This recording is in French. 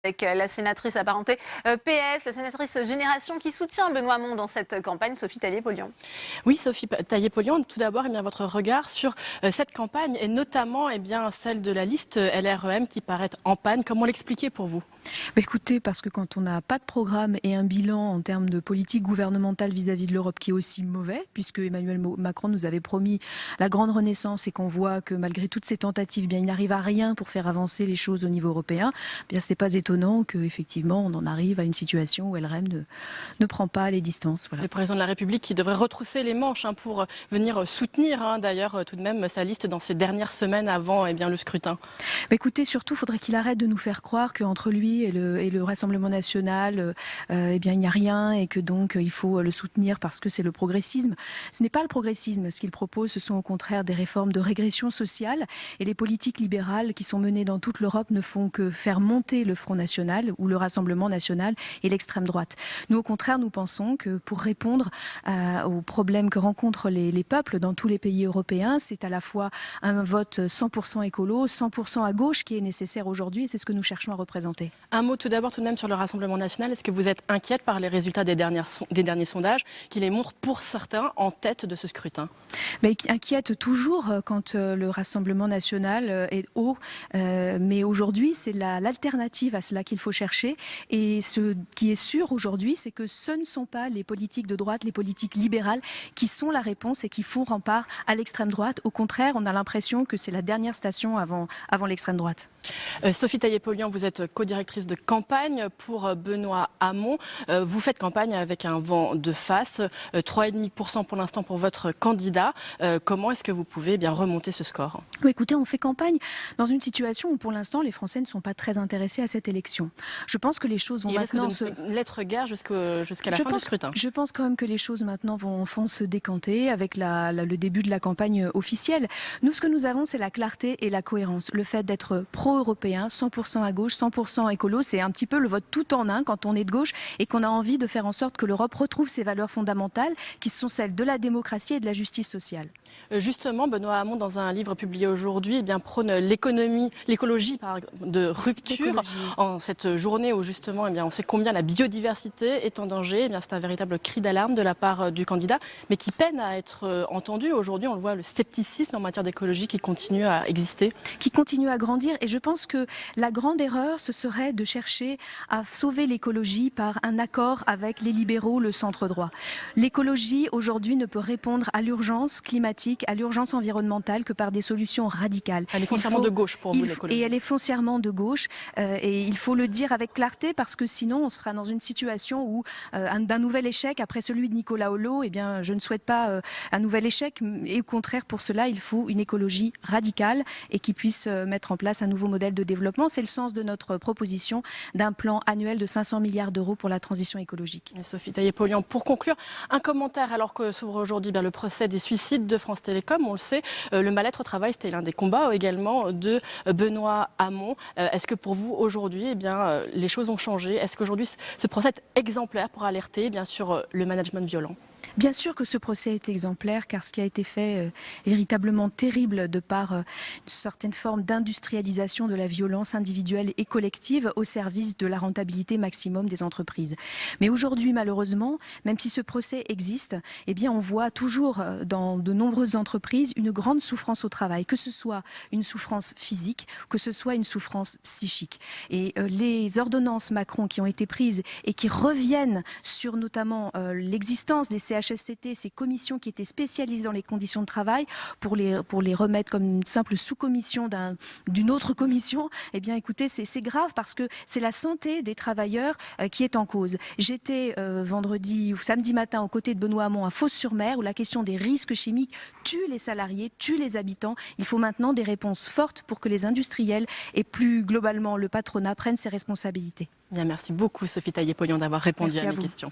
Avec la sénatrice apparentée PS, la sénatrice Génération qui soutient Benoît Hamon dans cette campagne, Sophie Taillé-Polian. Oui, Sophie Taillé-Polian, tout d'abord, votre regard sur cette campagne et notamment celle de la liste LREM qui paraît en panne. Comment l'expliquer pour vous ? Écoutez, parce que quand on n'a pas de programme et un bilan en termes de politique gouvernementale vis-à-vis de l'Europe qui est aussi mauvais, puisque Emmanuel Macron nous avait promis la grande renaissance et qu'on voit que malgré toutes ces tentatives, il n'arrive à rien pour faire avancer les choses au niveau européen, ce n'est pas étonnant qu'effectivement on en arrive à une situation où LREM ne prend pas les distances. Voilà. Le président de la République qui devrait retrousser les manches pour venir soutenir d'ailleurs tout de même sa liste dans ces dernières semaines avant le scrutin. Écoutez, surtout, il faudrait qu'il arrête de nous faire croire qu'entre lui et le Rassemblement national, il n'y a rien et que donc il faut le soutenir parce que c'est le progressisme. Ce n'est pas le progressisme. Ce qu'il propose, ce sont au contraire des réformes de régression sociale et les politiques libérales qui sont menées dans toute l'Europe ne font que faire monter le Front National ou le Rassemblement national et l'extrême droite. Nous, au contraire, nous pensons que pour répondre aux problèmes que rencontrent les peuples dans tous les pays européens, c'est à la fois un vote 100% écolo, 100% à gauche qui est nécessaire aujourd'hui et c'est ce que nous cherchons à représenter. Un mot tout d'abord tout de même sur le Rassemblement national. Est-ce que vous êtes inquiète par les résultats des derniers sondages qui les montrent pour certains en tête de ce scrutin ? Inquiète toujours quand le Rassemblement national est haut. Mais aujourd'hui, c'est l'alternative à cela qu'il faut chercher. Et ce qui est sûr aujourd'hui, c'est que ce ne sont pas les politiques de droite, les politiques libérales qui sont la réponse et qui font rempart à l'extrême droite. Au contraire, on a l'impression que c'est la dernière station avant l'extrême droite. Sophie Taillé-Polian, vous êtes co-directrice de campagne pour Benoît Hamon. Vous faites campagne avec un vent de face, 3,5% pour l'instant pour votre candidat. Comment est-ce que vous pouvez remonter ce score ? Écoutez, on fait campagne dans une situation où pour l'instant les Français ne sont pas très intéressés à cette élection. Je pense que les choses vont maintenant lettre guerre jusqu'à la fin du scrutin. Je pense quand même que les choses maintenant vont se décanter avec le début de la campagne officielle. Nous, ce que nous avons, c'est la clarté et la cohérence. Le fait d'être pro-européen, 100% à gauche, 100% écolo, c'est un petit peu le vote tout en un quand on est de gauche et qu'on a envie de faire en sorte que l'Europe retrouve ses valeurs fondamentales qui sont celles de la démocratie et de la justice sociale. Justement, Benoît Hamon, dans un livre publié aujourd'hui, prône l'écologie de rupture. En cette journée où justement, on sait combien la biodiversité est en danger. C'est un véritable cri d'alarme de la part du candidat, mais qui peine à être entendu. Aujourd'hui, on le voit, le scepticisme en matière d'écologie qui continue à exister. Qui continue à grandir. Et je pense que la grande erreur, ce serait de chercher à sauver l'écologie par un accord avec les libéraux, le centre droit. L'écologie, aujourd'hui, ne peut répondre à l'urgence climatique, à l'urgence environnementale que par des solutions radicales. Elle est foncièrement de gauche pour vous, l'écologie. Et elle est foncièrement de gauche. Et il faut le dire avec clarté parce que sinon on sera dans une situation où d'un nouvel échec après celui de Nicolas Hulot, je ne souhaite pas un nouvel échec. Et au contraire, pour cela, il faut une écologie radicale et qui puisse mettre en place un nouveau modèle de développement. C'est le sens de notre proposition d'un plan annuel de 500 milliards d'euros pour la transition écologique. Et Sophie Taillé-Polian, pour conclure, un commentaire alors que s'ouvre aujourd'hui le procès des suicides de France Télécom. On le sait, le mal-être au travail, c'était l'un des combats également de Benoît Hamon. Est-ce que pour vous, aujourd'hui, les choses ont changé ? Est-ce qu'aujourd'hui, ce procès est exemplaire pour alerter sur le management violent ? Bien sûr que ce procès est exemplaire, car ce qui a été fait est véritablement terrible de par une certaine forme d'industrialisation de la violence individuelle et collective au service de la rentabilité maximum des entreprises. Mais aujourd'hui, malheureusement, même si ce procès existe, on voit toujours dans de nombreuses entreprises une grande souffrance au travail, que ce soit une souffrance physique, que ce soit une souffrance psychique. Et les ordonnances Macron qui ont été prises et qui reviennent sur notamment l'existence des CHSCT, ces commissions qui étaient spécialisées dans les conditions de travail, pour les remettre comme une simple sous-commission d'une autre commission, écoutez, c'est grave parce que c'est la santé des travailleurs qui est en cause. J'étais samedi matin aux côtés de Benoît Hamon à Fos-sur-Mer où la question des risques chimiques tue les salariés, tue les habitants. Il faut maintenant des réponses fortes pour que les industriels et plus globalement le patronat prennent ses responsabilités. Merci beaucoup Sophie Taillé-Polian d'avoir répondu à mes questions.